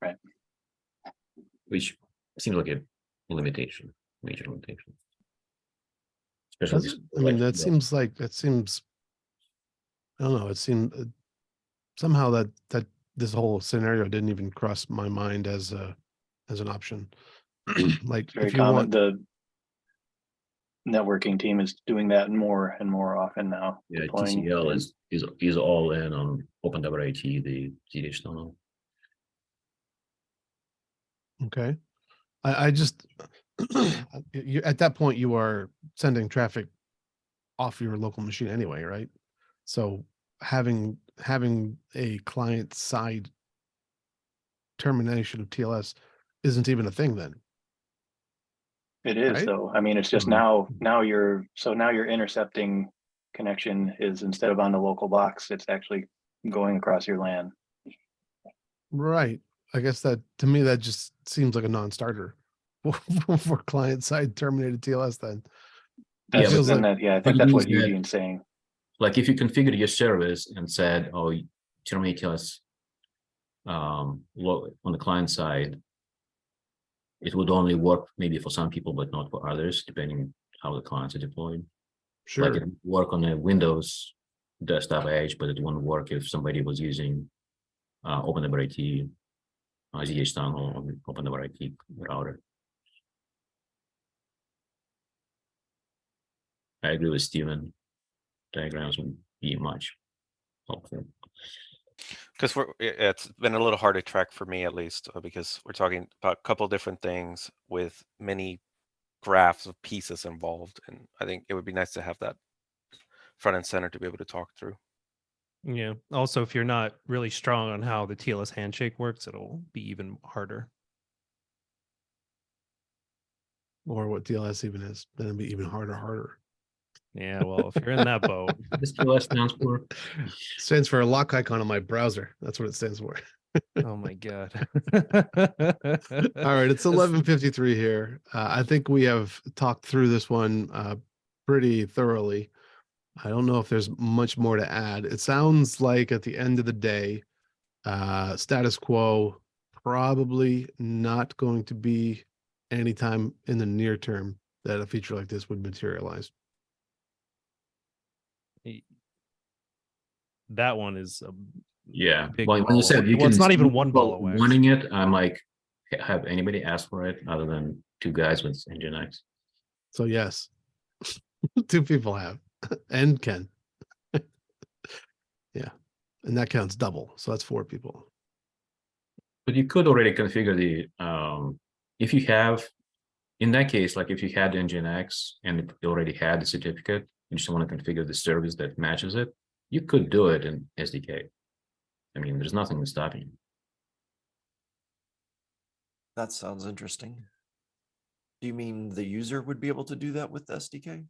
Right. Which seems like a limitation, major limitation. Especially Does it? I mean, that seems like, I don't know, it seemed somehow that this whole scenario didn't even cross my mind as an option. Like Very if you common. want, The networking team is doing that more and more often now. yeah, deploying TCL in- is all in on OpenWRT, the ZH tunnel. okay, I just you, at that point you are sending traffic off your local machine anyway, right? So having a client side termination of TLS isn't even a thing then. It is Right? though. I mean, it's just now your intercepting connection is, instead of on the local box, it's actually going across your LAN. Right. I guess that, to me, that just seems like a non-starter for client-side terminated TLS then. Yeah, That's, feels and like- that, yeah, I but think it that's what means that- Eugene's saying. Like if you configured your service and said, oh, terminate TLS on the client side, it would only work maybe for some people, but not for others, depending how the clients are deployed. Sure. Like it would work on a Windows desktop edge, but it wouldn't work if somebody was using OpenWRT, ZH tunnel on OpenWRT router. I agree with Steven. Diagrams would be much helpful. Because it's been a little hard to track for me, at least, because we're talking about a couple different things with many graphs of pieces involved, and I think it would be nice to have that front and center to be able to talk through. Yeah. Also, if you're not really strong on how the TLS handshake works, it'll be even harder. Or what TLS even is, then it'd be even harder. Yeah. Well, if you're in that boat, This TLS stands for Stands for a lock icon on my browser. That's what it stands for. oh my God. All right, it's 11:53 here. I think we have talked through this one pretty thoroughly. I don't know if there's much more to add. It sounds like at the end of the day, status quo, probably not going to be anytime in the near term that a feature like this would materialize. That one is a yeah. big Well, when ball you of said wax. you Well, it's can not even see one people ball of wax. wanting it, I'm like, have anybody asked for it other than two guys with Nginx? So yes, two people have, and Ken. Yeah, and that counts double, so that's four people. But you could already configure the if you have, in that case, like if you had Nginx and it already had the certificate, you just want to configure the service that matches it, you could do it in SDK. I mean, there's nothing stopping you. That sounds interesting. Do you mean the user would be able to do that with the SDK?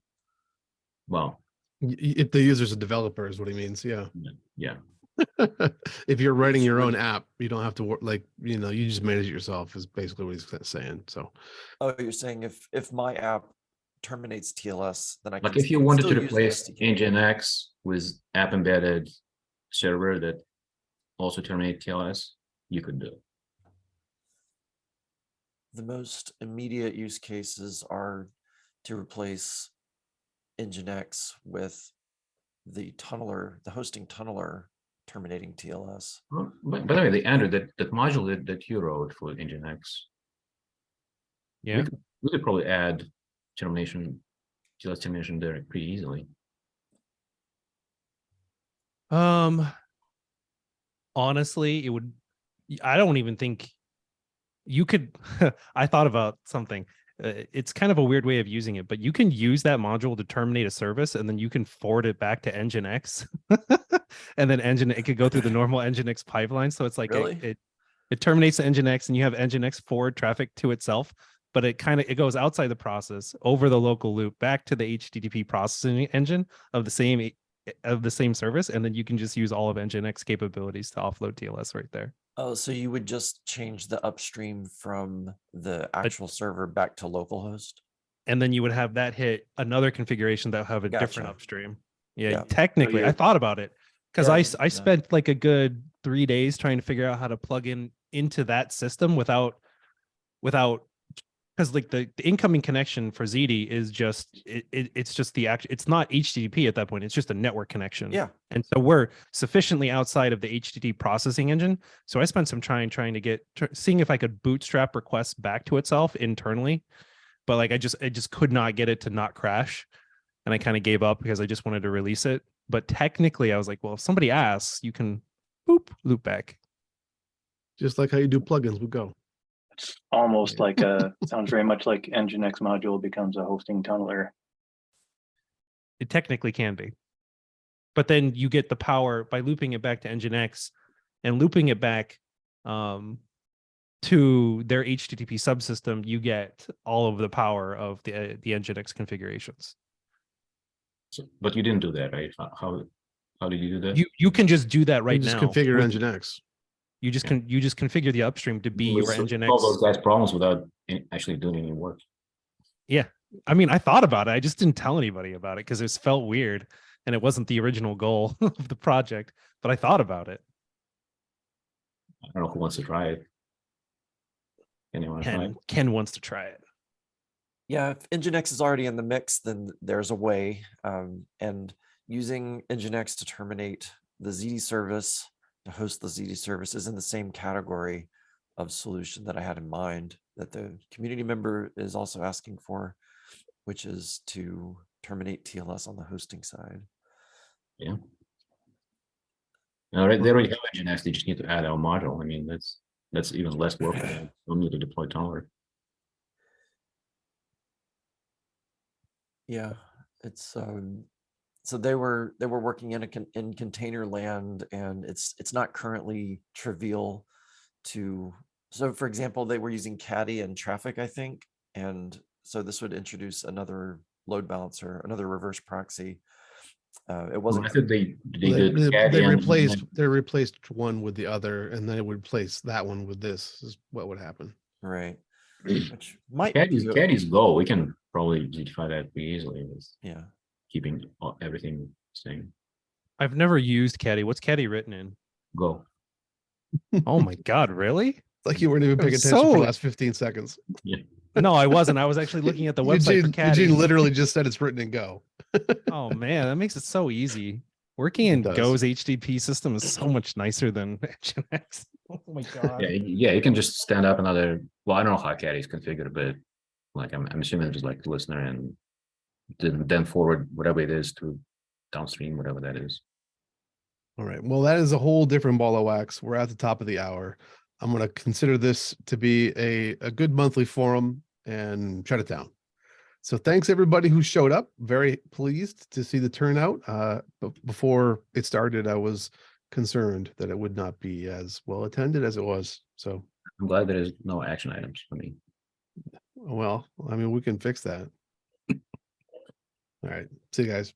Well, If the user's a developer is what he means. Yeah. yeah. If you're writing your own User- app, you don't have to work, like, you know, you just manage it yourself is basically what he's saying. So Oh, you're saying if my app terminates TLS, then I can Like if you wanted to still use the replace SDK. Nginx with app embedded server that also terminate TLS, you could do it. The most immediate use cases are to replace Nginx with the tunneler, the hosting tunneler terminating TLS. Well, by the way, the Andrew, that module that you wrote for Nginx, Yeah. we could probably add termination, TLS termination there pretty easily. Honestly, it would. I don't even think you could. I thought about something. It's kind of a weird way of using it, but you can use that module to terminate a service, and then you can forward it back to Nginx, and then it could go through the normal Nginx pipeline. So it's like Really? it terminates the Nginx, and you have Nginx forward traffic to itself, but it goes outside the process over the local loop back to the HTTP processing engine of the same service, and then you can just use all of Nginx capabilities to offload TLS right there. Oh, so you would just change the upstream from the actual server back to localhost? and then you would have that hit another configuration that would have a different Gotcha. upstream. Yeah, Yeah. technically, I you're- thought about it because Yeah, I I s- I did that. spent like a good 3 days trying to figure out how to plug into that system without because like the incoming connection for ZD is just it's just the act it's not HTTP at that point, it's just a network connection. Yeah. And so we're sufficiently outside of the HTTP processing engine. So I spent some trying to seeing if I could bootstrap requests back to itself internally, but like I just could not get it to not crash, and I kind of gave up because I just wanted to release it. But technically I was like, well, if somebody asks, you can loop back. Just like how you do plugins with Go. It's almost like sounds very much like Nginx module becomes a hosting tunneler. It technically can be. But then you get the power by looping it back to Nginx and looping it back to their HTTP subsystem, you get all of the power of the Nginx configurations. So, but you didn't do that, right? How did you do that? You can just do that You right just now. configure with- Nginx. You just configure the upstream to be We your solve Nginx. those guys' problems without actually doing any work. Yeah. I mean, I thought about it. I just didn't tell anybody about it because it felt weird and it wasn't the original goal of the project, but I thought about it. I don't know who wants to try it. Anyone try it? Ken wants to try it. Yeah, if Nginx is already in the mix, then there's a way. And using Nginx to terminate the ZD service, to host the ZD service, is in the same category of solution that I had in mind that the community member is also asking for, which is to terminate TLS on the hosting side. Yeah. No, they already have Nginx. They just need to add our module. I mean, that's even less work. Don't need to deploy tunneler. Yeah, it's so they were working in container land, and it's not currently trivial to. So for example, they were using Caddy and Traffic, I think, and so this would introduce another load balancer, another reverse proxy. It wasn't. I think they They, did. they replaced one with the other, and then it would replace that one with this. Is what would happen. Right. Which might be Caddy's Go. We can probably Zitify that pretty easily with yeah. keeping everything same. I've never used Caddy. What's Caddy written in? Go. Oh my God, really? It's like you weren't even paying attention for the last 15 seconds. No, I wasn't. I was actually looking at the website for Caddy. Eugene literally just said it's written in Go. Oh man, that makes it so easy. Working in does. Go's HTTP system is so much nicer than Nginx. Oh my God. Yeah, you can just stand up another. Well, I don't know how Caddy's configured, but like I'm assuming just like listener and then forward whatever it is to downstream, whatever that is. All right. Well, that is a whole different ball of wax. We're at the top of the hour. I'm going to consider this to be a good monthly forum and shut it down. So thanks everybody who showed up. Very pleased to see the turnout. But before it started, I was concerned that it would not be as well attended as it was. So, I'm glad there is no action items for me. well, I mean, we can fix that. All right. See you guys.